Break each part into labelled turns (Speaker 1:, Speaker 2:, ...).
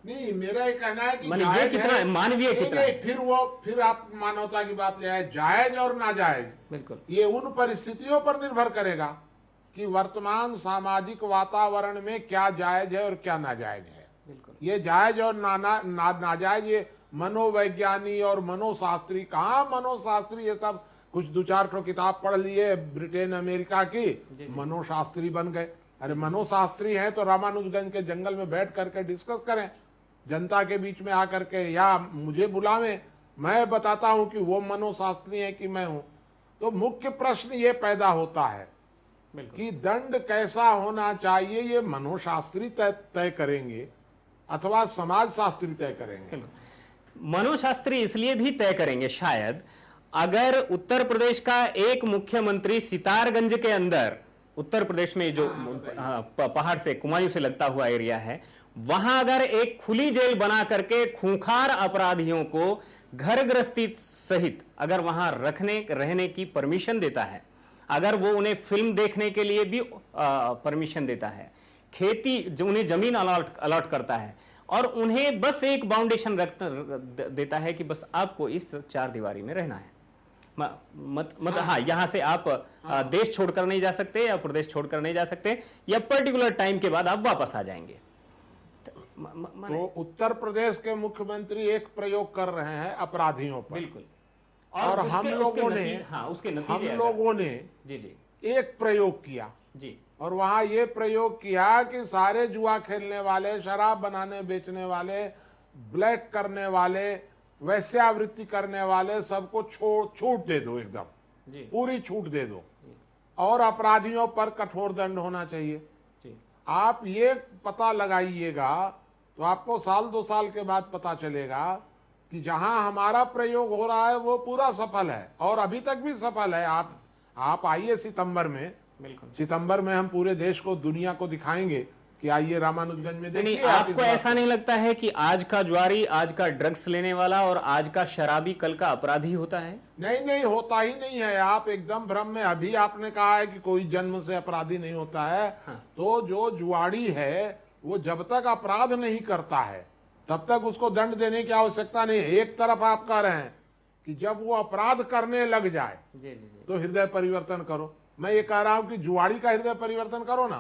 Speaker 1: नहीं, मेरा ये कहना है कि
Speaker 2: ये
Speaker 1: जायज
Speaker 2: कितना
Speaker 1: है,
Speaker 2: मानवीय कितना है?
Speaker 1: फिर आप मानवता की बात ले आए, जायज और नाजायज,
Speaker 2: बिल्कुल
Speaker 1: ये उन परिस्थितियों पर निर्भर करेगा कि वर्तमान सामाजिक वातावरण में क्या जायज है और क्या नाजायज है।
Speaker 2: बिल्कुल
Speaker 1: ये जायज और नाजायज, ये मनोवैज्ञानिक और मनोशास्त्री, कहाँ मनोशास्त्री, ये सब कुछ दो चार ठो किताब पढ़ लिए ब्रिटेन अमेरिका की, मनोशास्त्री बन गए। अरे मनोशास्त्री हैं तो रामानुजगंज के जंगल में बैठ करके डिस्कस करें, जनता के बीच में आकर के, या मुझे बुलावें, मैं बताता हूं कि वो मनोशास्त्री हैं कि मैं हूं। तो मुख्य प्रश्न ये पैदा होता है कि दंड कैसा होना चाहिए, ये मनोशास्त्री तय करेंगे अथवा समाजशास्त्री तय करेंगे।
Speaker 2: मनोशास्त्री इसलिए भी तय करेंगे शायद, अगर उत्तर प्रदेश का एक मुख्यमंत्री सितारगंज के अंदर, उत्तर प्रदेश में जो पहाड़ से कुमायूं से लगता हुआ एरिया है, वहां अगर एक खुली जेल बना करके खूंखार अपराधियों को घर गृहस्थी सहित अगर वहां रहने की परमिशन देता है, अगर वो उन्हें फिल्म देखने के लिए भी परमिशन देता है, खेती जो उन्हें जमीन अलॉट करता है, और उन्हें बस एक बाउंडेशन देता है कि बस आपको इस चार दीवारी में रहना है, हाँ, यहां से आप देश छोड़कर नहीं जा सकते या प्रदेश छोड़कर नहीं जा सकते, या पर्टिकुलर टाइम के बाद आप वापस आ जाएंगे।
Speaker 1: तो उत्तर प्रदेश के मुख्यमंत्री एक प्रयोग कर रहे हैं अपराधियों पर,
Speaker 2: बिल्कुल,
Speaker 1: और हम लोगों ने
Speaker 2: जी जी
Speaker 1: एक प्रयोग किया
Speaker 2: जी,
Speaker 1: और वहां ये प्रयोग किया कि सारे जुआ खेलने वाले, शराब बनाने बेचने वाले, ब्लैक करने वाले, वैश्यावृत्ति करने वाले सबको छूट दे दो, एकदम पूरी छूट दे दो, और अपराधियों पर कठोर दंड होना चाहिए। आप ये पता लगाइएगा तो आपको साल 2 साल के बाद पता चलेगा कि जहां हमारा प्रयोग हो रहा है वो पूरा सफल है, और अभी तक भी सफल है। आप आइए सितंबर में, सितंबर में हम पूरे देश को, दुनिया को दिखाएंगे कि आइए रामानुजगंज में देखिए।
Speaker 2: आपको ऐसा नहीं लगता है कि आज का जुआरी, आज का ड्रग्स लेने वाला और आज का शराबी कल का अपराधी होता है?
Speaker 1: नहीं, होता ही नहीं है। आप एकदम भ्रम में। अभी आपने कहा है कि कोई जन्म से अपराधी नहीं होता है। हाँ। तो जो जुआरी है वो जब तक अपराध नहीं करता है तब तक उसको दंड देने की आवश्यकता नहीं। एक तरफ आप कह रहे हैं कि जब वो अपराध करने लग जाए तो हृदय परिवर्तन करो। मैं ये कह रहा हूं कि जुआरी का हृदय परिवर्तन करो ना,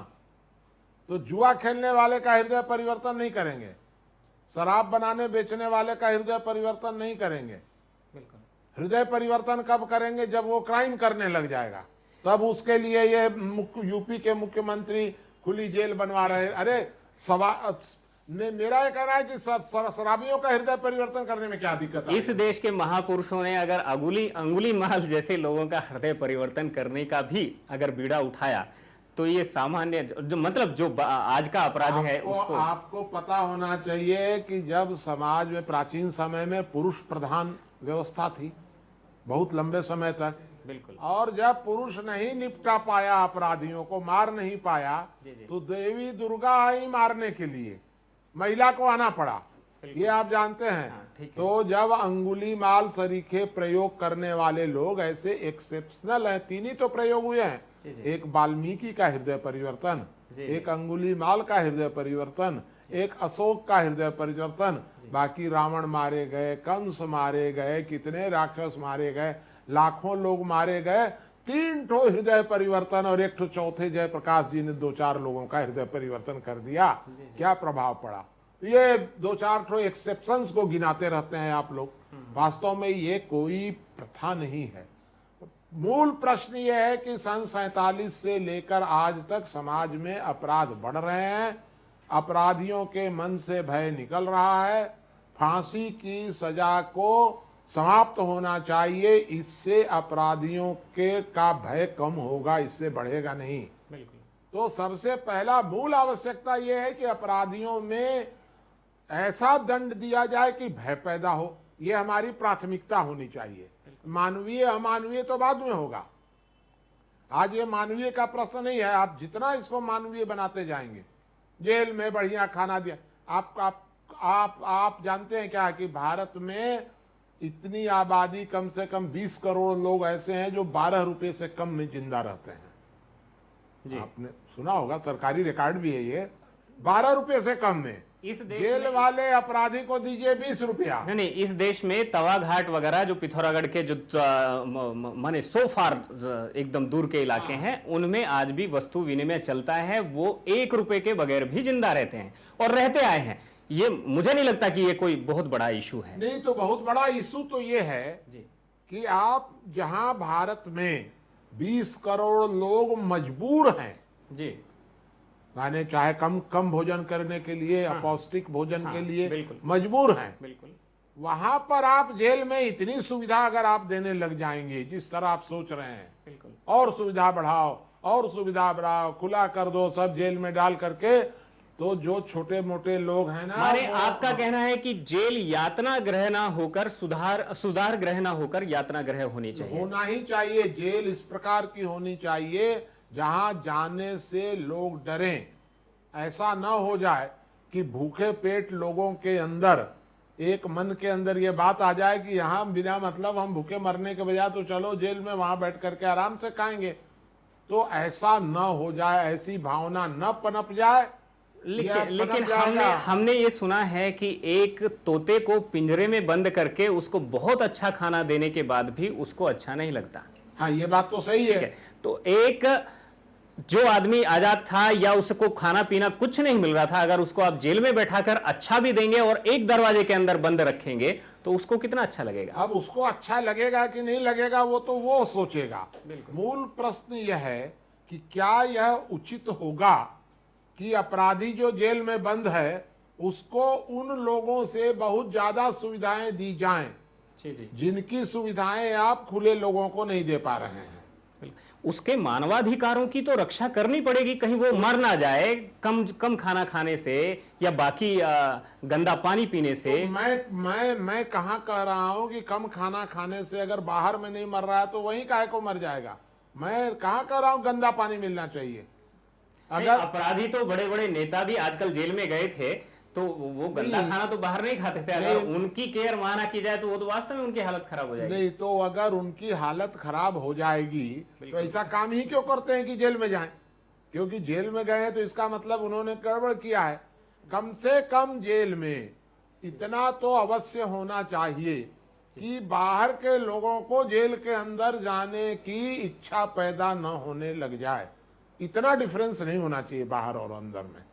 Speaker 1: तो जुआ खेलने वाले का हृदय परिवर्तन नहीं करेंगे, शराब बनाने बेचने वाले का हृदय परिवर्तन नहीं करेंगे। हृदय परिवर्तन कब करेंगे? जब वो क्राइम करने लग जाएगा, तब उसके लिए ये यूपी के मुख्यमंत्री खुली जेल बनवा रहे। अरे मेरा ये कहना है कि शराबियों का हृदय परिवर्तन करने में क्या दिक्कत है?
Speaker 2: इस देश के महापुरुषों ने अगर अंगुली माल जैसे लोगों का हृदय परिवर्तन करने का भी अगर बीड़ा उठाया, तो ये सामान्य जो आज का अपराध है उसको
Speaker 1: आपको पता होना चाहिए कि जब समाज में प्राचीन समय में पुरुष प्रधान व्यवस्था थी बहुत लंबे समय तक,
Speaker 2: बिल्कुल, और
Speaker 1: जब पुरुष नहीं निपटा पाया, अपराधियों को मार नहीं पाया, तो देवी दुर्गा आई मारने के लिए, महिला को आना पड़ा। ये आप जानते हैं। हाँ, तो जब अंगुलीमाल सरीखे प्रयोग करने वाले लोग ऐसे एक्सेप्शनल हैं, 3 ही तो प्रयोग हुए हैं, एक वाल्मीकि का हृदय परिवर्तन, एक अंगुलीमाल का हृदय परिवर्तन, एक अशोक का हृदय परिवर्तन, बाकी रावण मारे गए, कंस मारे गए, कितने राक्षस मारे गए, लाखों लोग मारे गए। 3 ठो हृदय परिवर्तन और 1 ठो चौथे जयप्रकाश जी ने 2-4 लोगों का हृदय परिवर्तन कर दिया। क्या प्रभाव पड़ा? ये 2-4 ठो एक्सेप्शंस को गिनाते रहते हैं आप लोग। वास्तव में ये कोई प्रथा नहीं है। मूल प्रश्न ये है कि सन 47 से लेकर आज तक समाज में अपराध बढ़ रहे हैं, अपराधियों के मन से भय निकल रहा है, फांसी की सजा को समाप्त होना चाहिए। इससे अपराधियों के का भय कम होगा, इससे बढ़ेगा नहीं। बिल्कुल। तो सबसे पहला मूल आवश्यकता यह है कि अपराधियों में ऐसा दंड दिया जाए कि भय पैदा हो। यह हमारी प्राथमिकता होनी चाहिए। मानवीय अमानवीय तो बाद में होगा। आज ये मानवीय का प्रश्न नहीं है। आप जितना इसको मानवीय बनाते जाएंगे, जेल में बढ़िया खाना दिया, आप जानते हैं क्या कि भारत में इतनी आबादी, कम से कम 20 करोड़ लोग ऐसे हैं जो 12 रुपए से कम में जिंदा रहते हैं जी। आपने सुना होगा, सरकारी रिकॉर्ड भी है ये, 12 रुपए से कम में।
Speaker 2: इस देश
Speaker 1: जेल वाले अपराधी को दीजिए 20 रुपया।
Speaker 2: नहीं, इस देश में तवा घाट वगैरह जो पिथौरागढ़ के जो माने सो फार एकदम दूर के इलाके हैं, उनमें आज भी वस्तु विनिमय चलता है। वो 1 रुपए के बगैर भी जिंदा रहते हैं और रहते आए हैं। ये मुझे नहीं लगता कि ये कोई बहुत बड़ा इशू है।
Speaker 1: नहीं तो बहुत बड़ा इशू तो ये है
Speaker 2: जी
Speaker 1: कि आप जहां भारत में 20 करोड़ लोग मजबूर हैं,
Speaker 2: जी,
Speaker 1: माने चाहे कम भोजन करने के लिए, अपौष्टिक भोजन के लिए
Speaker 2: बिल्कुल।
Speaker 1: मजबूर हैं,
Speaker 2: बिल्कुल।
Speaker 1: वहां पर आप जेल में इतनी सुविधा अगर आप देने लग जाएंगे जिस तरह आप सोच रहे हैं,
Speaker 2: बिल्कुल।
Speaker 1: और सुविधा बढ़ाओ और सुविधा बढ़ाओ, खुला कर दो सब जेल में डाल करके, तो जो छोटे मोटे लोग हैं ना,
Speaker 2: माने आपका कहना है कि जेल यातना गृह ना होकर सुधार गृह ना होकर यातना गृह होनी चाहिए।
Speaker 1: होना ही चाहिए। जेल इस प्रकार की होनी चाहिए जहां जाने से लोग डरें। ऐसा ना हो जाए कि भूखे पेट लोगों के अंदर एक मन के अंदर ये बात आ जाए कि यहाँ बिना मतलब हम भूखे मरने के बजाय तो चलो जेल में वहां बैठ करके आराम से खाएंगे। तो ऐसा ना हो जाए, ऐसी भावना न पनप जाए।
Speaker 2: लेकिन हमने ये सुना है कि एक तोते को पिंजरे में बंद करके उसको बहुत अच्छा खाना देने के बाद भी उसको अच्छा नहीं लगता।
Speaker 1: हाँ, ये बात तो सही है।
Speaker 2: तो एक जो आदमी आजाद था या उसको खाना पीना कुछ नहीं मिल रहा था, अगर उसको आप जेल में बैठाकर अच्छा भी देंगे और एक दरवाजे के अंदर बंद रखेंगे तो उसको कितना अच्छा लगेगा।
Speaker 1: अब उसको अच्छा लगेगा कि नहीं लगेगा वो तो वो सोचेगा। मूल प्रश्न यह है कि क्या यह उचित होगा कि अपराधी जो जेल में बंद है उसको उन लोगों से बहुत ज्यादा सुविधाएं दी जाएं जिनकी सुविधाएं आप खुले लोगों को नहीं दे पा रहे हैं।
Speaker 2: उसके मानवाधिकारों की तो रक्षा करनी पड़ेगी, कहीं वो मर ना जाए कम खाना खाने से या बाकी गंदा पानी पीने से।
Speaker 1: तो मैं कहाँ कह रहा हूं कि कम खाना खाने से अगर बाहर में नहीं मर रहा है तो वहीं काहे को मर जाएगा। मैं कहाँ कह रहा हूं गंदा पानी मिलना चाहिए।
Speaker 2: अगर अपराधी तो बड़े बड़े नेता भी आजकल जेल में गए थे तो वो गंदा खाना तो बाहर नहीं खाते थे। अगर उनकी केयर वहां ना की जाए तो वो तो वास्तव में उनकी हालत खराब हो जाएगी।
Speaker 1: नहीं तो अगर उनकी हालत खराब हो जाएगी तो ऐसा काम ही क्यों करते हैं कि जेल में जाएं? क्योंकि जेल में गए हैं तो इसका मतलब उन्होंने गड़बड़ किया है। कम से कम जेल में इतना तो अवश्य होना चाहिए कि बाहर के लोगों को जेल के अंदर जाने की इच्छा पैदा न होने लग जाए। इतना डिफरेंस नहीं होना चाहिए बाहर और अंदर में।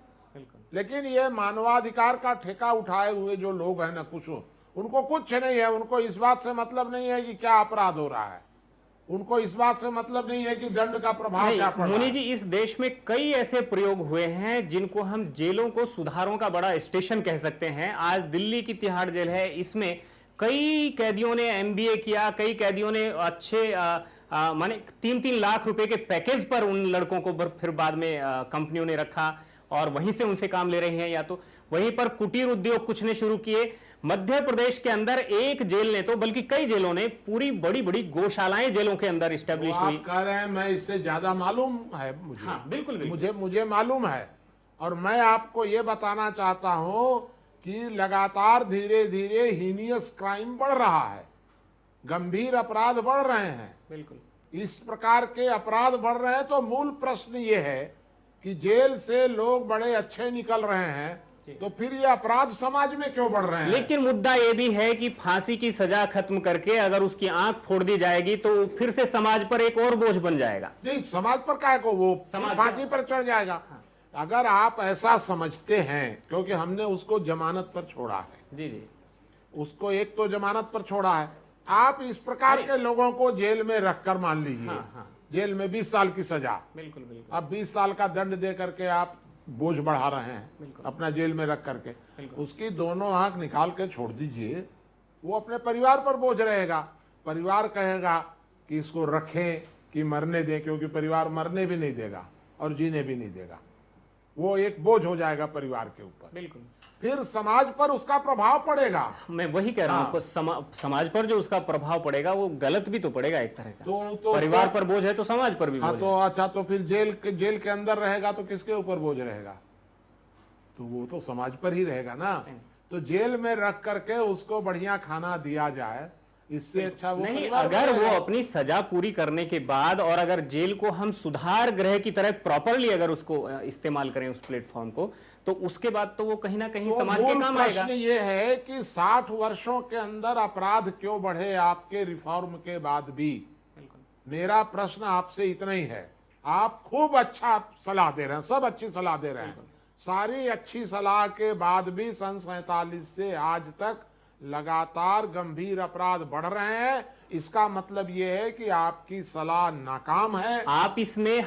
Speaker 1: लेकिन ये मानवाधिकार का ठेका उठाए हुए जो लोग हैं ना, कुछ उनको कुछ नहीं है। उनको इस बात से मतलब नहीं है कि क्या अपराध हो रहा है, उनको इस बात से मतलब नहीं है कि दंड का प्रभाव क्या पड़ रहा है।
Speaker 2: मुनि जी, इस देश में कई ऐसे प्रयोग हुए हैं जिनको हम जेलों को सुधारों का बड़ा स्टेशन कह सकते हैं। आज दिल्ली की तिहाड़ जेल है, इसमें कई कैदियों ने MBA किया, कई कैदियों ने अच्छे माने 3-3 लाख रुपए के पैकेज पर उन लड़कों को फिर बाद में कंपनियों ने रखा और वहीं से उनसे काम ले रही हैं। या तो वहीं पर कुटीर उद्योग कुछ ने शुरू किए। मध्य प्रदेश के अंदर एक जेल ने तो बल्कि कई जेलों ने पूरी बड़ी बड़ी गौशालाएं जेलों के अंदर इस्टेब्लिश हुई।
Speaker 1: कह रहे हैं मैं इससे ज्यादा मालूम है मुझे।
Speaker 2: हाँ, बिल्कुल।
Speaker 1: मुझे मालूम है और मैं आपको ये बताना चाहता हूं कि लगातार धीरे धीरे हीनियस क्राइम बढ़ रहा है, गंभीर अपराध बढ़ रहे हैं।
Speaker 2: बिल्कुल
Speaker 1: इस प्रकार के अपराध बढ़ रहे हैं तो मूल प्रश्न ये है कि जेल से लोग बड़े अच्छे निकल रहे हैं तो फिर ये अपराध समाज में क्यों बढ़ रहे हैं।
Speaker 2: लेकिन मुद्दा ये भी है कि फांसी की सजा खत्म करके अगर उसकी आंख फोड़ दी जाएगी तो फिर से समाज पर एक और बोझ बन जाएगा।
Speaker 1: नहीं, समाज पर काहे को, वो फांसी पर चढ़ जाएगा। अगर आप ऐसा समझते हैं, क्योंकि हमने उसको जमानत पर छोड़ा है।
Speaker 2: जी,
Speaker 1: उसको एक तो जमानत पर छोड़ा है। आप इस प्रकार के लोगों को जेल में रखकर मान लीजिए, जेल में 20 साल की सजा,
Speaker 2: बिल्कुल।
Speaker 1: अब 20 साल का दंड दे करके आप बोझ बढ़ा रहे हैं अपना जेल में रख करके। उसकी दोनों आंख निकाल के छोड़ दीजिए, वो अपने परिवार पर बोझ रहेगा। परिवार कहेगा कि इसको रखें कि मरने दें, क्योंकि परिवार मरने भी नहीं देगा और जीने भी नहीं देगा। वो एक बोझ हो जाएगा परिवार के ऊपर।
Speaker 2: बिल्कुल।
Speaker 1: फिर समाज पर उसका प्रभाव पड़ेगा।
Speaker 2: मैं वही कह रहा हूँ, समाज पर जो उसका प्रभाव पड़ेगा वो गलत भी तो पड़ेगा एक तरह का। तो परिवार पर बोझ है तो समाज पर भी बोझ है।
Speaker 1: तो अच्छा, तो फिर जेल के अंदर रहेगा तो किसके ऊपर बोझ रहेगा? तो वो तो समाज पर ही रहेगा ना। तो जेल में रख करके उसको बढ़िया खाना दिया जाए, इससे अच्छा वो
Speaker 2: नहीं,
Speaker 1: परिवार
Speaker 2: अगर वो
Speaker 1: बनाएगा।
Speaker 2: अपनी सजा पूरी करने के बाद और अगर जेल को हम सुधार गृह की तरह प्रॉपरली अगर उसको इस्तेमाल करें उस प्लेटफॉर्म को, तो उसके बाद तो वो कहीं ना कहीं
Speaker 1: तो
Speaker 2: समाज के
Speaker 1: मूल
Speaker 2: काम आएगा।
Speaker 1: प्रश्न ये है कि 60 वर्षों के अंदर अपराध क्यों बढ़े आपके रिफॉर्म के बाद भी? मेरा प्रश्न आपसे इतना ही है। आप खूब अच्छा सलाह दे रहे हैं, सब अच्छी सलाह दे रहे हैं, सारी अच्छी सलाह के बाद भी सन 47 से आज तक लगातार गंभीर अपराध बढ़ रहे हैं। इसका मतलब यह है कि आपकी सलाह नाकाम है।
Speaker 2: आप इसमें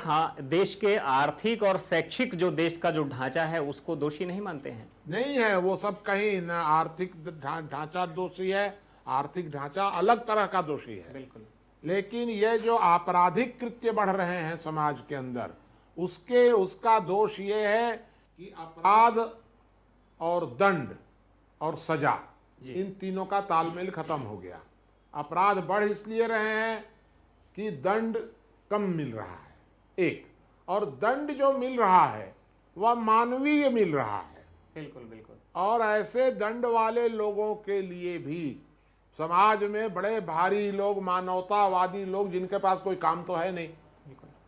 Speaker 2: देश के आर्थिक और शैक्षिक जो देश का जो ढांचा है उसको दोषी नहीं मानते हैं?
Speaker 1: नहीं है, वो सब कहीं न आर्थिक ढांचा दोषी है, आर्थिक ढांचा अलग तरह का दोषी है।
Speaker 2: बिल्कुल।
Speaker 1: लेकिन ये जो आपराधिक कृत्य बढ़ रहे हैं समाज के अंदर, उसका दोष ये है कि अपराध और दंड और सजा, इन तीनों का तालमेल खत्म हो गया। अपराध बढ़ इसलिए रहे हैं कि दंड कम मिल रहा है एक, और दंड जो मिल रहा है वह मानवीय मिल रहा है।
Speaker 2: बिल्कुल बिल्कुल।
Speaker 1: और ऐसे दंड वाले लोगों के लिए भी समाज में बड़े भारी लोग, मानवतावादी लोग, जिनके पास कोई काम तो है नहीं,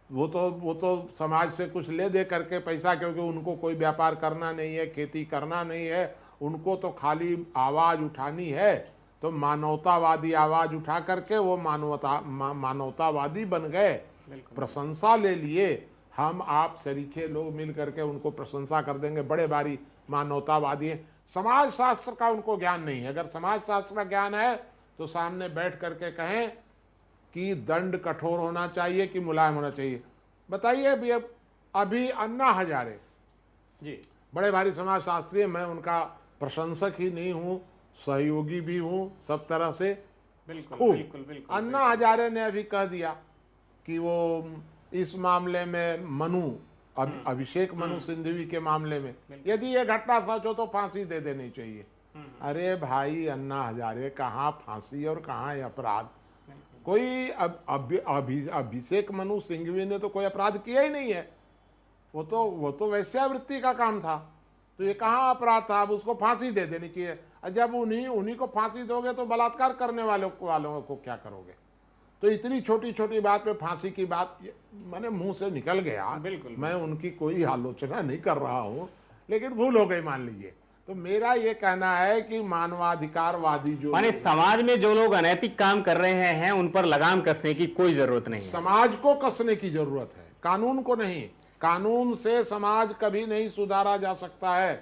Speaker 1: वो तो समाज से कुछ ले दे करके पैसा, क्योंकि उनको कोई व्यापार करना नहीं है, खेती करना नहीं है, उनको तो खाली आवाज उठानी है। तो मानवतावादी आवाज उठा करके वो मानवतावादी बन गए, प्रशंसा ले लिए। हम आप सरीखे लोग मिल करके उनको प्रशंसा कर देंगे, बड़े भारी मानवतावादी हैं। समाज शास्त्र का उनको ज्ञान नहीं है। अगर समाज शास्त्र का ज्ञान है तो सामने बैठ करके कहें कि दंड कठोर होना चाहिए कि मुलायम होना चाहिए। बताइए अभी अन्ना हजारे
Speaker 2: जी,
Speaker 1: बड़े भारी समाज शास्त्री, मैं उनका प्रशंसक ही नहीं हूँ, सहयोगी भी हूँ सब तरह से।
Speaker 2: बिल्कुल
Speaker 1: खूब
Speaker 2: बिल्कुल बिल्कुल।
Speaker 1: अन्ना हजारे ने अभी कह दिया कि वो इस मामले में अभिषेक मनु सिंघवी के मामले में यदि ये घटना सच हो तो फांसी दे देनी चाहिए। अरे भाई अन्ना हजारे, कहाँ फांसी और कहाँ अपराध? कोई अभिषेक मनु सिंघवी ने तो कोई अपराध किया ही नहीं है, वो तो वेश्यावृत्ति का काम था। तो ये कहाँ अपराध था? अब उसको फांसी दे देनी चाहिए। जब उन्हीं को फांसी दोगे तो बलात्कार करने वालों को क्या करोगे? तो इतनी छोटी छोटी बात पे फांसी की बात मैंने मुंह से निकल गया।
Speaker 2: बिल्कुल।
Speaker 1: मैं उनकी कोई आलोचना नहीं कर रहा हूँ, लेकिन भूल हो गई मान लीजिए। तो मेरा ये कहना है कि मानवाधिकारवादी जो
Speaker 2: माने समाज में जो लोग अनैतिक काम कर रहे हैं उन पर लगाम कसने की कोई जरूरत नहीं है।
Speaker 1: समाज को कसने की जरूरत है, कानून को नहीं। कानून से समाज कभी नहीं सुधारा जा सकता है।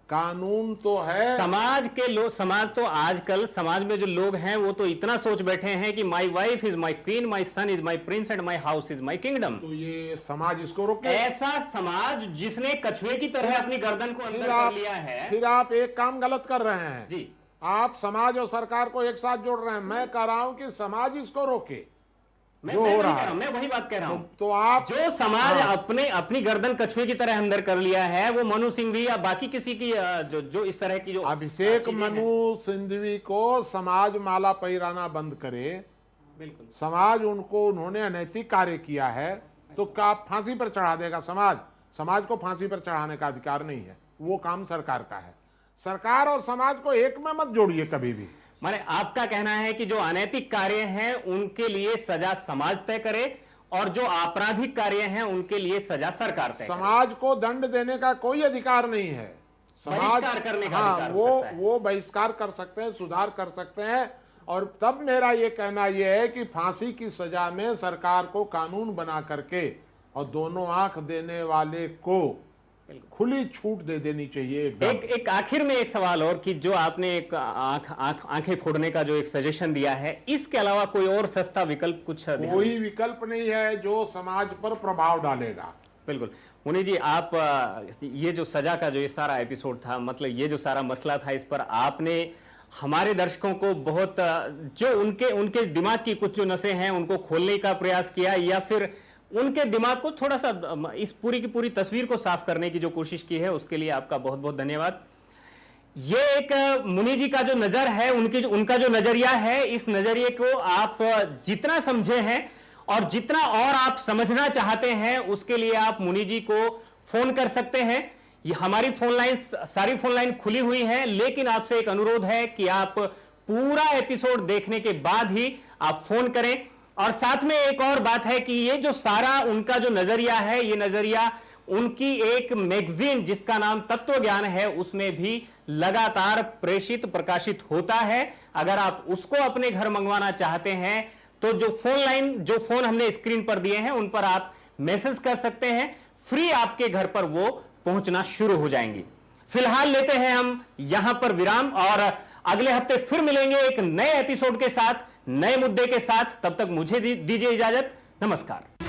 Speaker 1: कानून तो है।
Speaker 2: समाज तो आजकल समाज में जो लोग हैं वो तो इतना सोच बैठे हैं कि my wife is my queen, my son is my prince and my house is my kingdom.
Speaker 1: तो ये समाज इसको रोके?
Speaker 2: ऐसा समाज जिसने कछुए की तरह अपनी गर्दन को अंदर कर लिया है।
Speaker 1: फिर आप एक काम गलत कर रहे हैं
Speaker 2: जी।
Speaker 1: आप समाज और सरकार को एक साथ जोड़ रहे हैं। मैं कह रहा हूं कि समाज इसको रोके
Speaker 2: मैं वही बात कह रहा हूं।
Speaker 1: तो आप
Speaker 2: जो समाज अपनी गर्दन कछुए की तरह अंदर कर लिया है, वो मनु सिंघवी या बाकी किसी की जो इस तरह की जो
Speaker 1: अभिषेक मनु सिंघवी को समाज माला पहिराना बंद करे।
Speaker 2: बिल्कुल।
Speaker 1: समाज उन्होंने अनैतिक कार्य किया है तो क्या फांसी पर चढ़ा देगा? समाज को फांसी पर चढ़ाने का अधिकार नहीं है, वो काम सरकार का है। सरकार और समाज को एक में मत जोड़िए कभी भी।
Speaker 2: माने आपका कहना है कि जो अनैतिक कार्य हैं उनके लिए सजा समाज तय करे और जो आपराधिक कार्य हैं उनके लिए सजा सरकार तय करे।
Speaker 1: समाज को दंड देने का कोई अधिकार नहीं है।
Speaker 2: बहिष्कार करने का अधिकार हो सकता है।
Speaker 1: वो बहिष्कार कर सकते हैं, सुधार कर सकते हैं। और तब मेरा ये कहना यह है कि फांसी की सजा में सरकार को कानून बना करके और दोनों आंख देने वाले को खुली छूट दे देनी चाहिए एकदम।
Speaker 2: एक आखिर में एक सवाल और कि जो आपने एक आंखें फोड़ने का जो एक सजेशन दिया है, इसके अलावा कोई और सस्ता विकल्प कुछ?
Speaker 1: कोई विकल्प नहीं है जो समाज पर प्रभाव डालेगा।
Speaker 2: बिल्कुल। मुनि जी, आप ये जो सजा का जो ये सारा एपिसोड था, मतलब ये जो सारा मसला था, इस पर आपने हमारे दर्शकों को बहुत जो उनके दिमाग की कुछ जो नसें हैं उनको खोलने का प्रयास किया, या फिर उनके दिमाग को थोड़ा सा इस पूरी की पूरी तस्वीर को साफ करने की जो कोशिश की है, उसके लिए आपका बहुत बहुत धन्यवाद। ये एक मुनि जी का जो नजर है, उनका जो नजरिया है, इस नजरिए को आप जितना समझे हैं और जितना और आप समझना चाहते हैं, उसके लिए आप मुनि जी को फोन कर सकते हैं। ये हमारी फोन लाइन, सारी फोन लाइन खुली हुई है, लेकिन आपसे एक अनुरोध है कि आप पूरा एपिसोड देखने के बाद ही आप फोन करें। और साथ में एक और बात है कि ये जो सारा उनका जो नजरिया है, ये नजरिया उनकी एक मैगजीन जिसका नाम तत्व ज्ञान है उसमें भी लगातार प्रेषित प्रकाशित होता है। अगर आप उसको अपने घर मंगवाना चाहते हैं तो जो फोन हमने स्क्रीन पर दिए हैं उन पर आप मैसेज कर सकते हैं, फ्री आपके घर पर वो पहुंचना शुरू हो जाएंगी। फिलहाल लेते हैं हम यहां पर विराम और अगले हफ्ते फिर मिलेंगे एक नए एपिसोड के साथ, नए मुद्दे के साथ। तब तक मुझे दीजिए इजाजत। नमस्कार।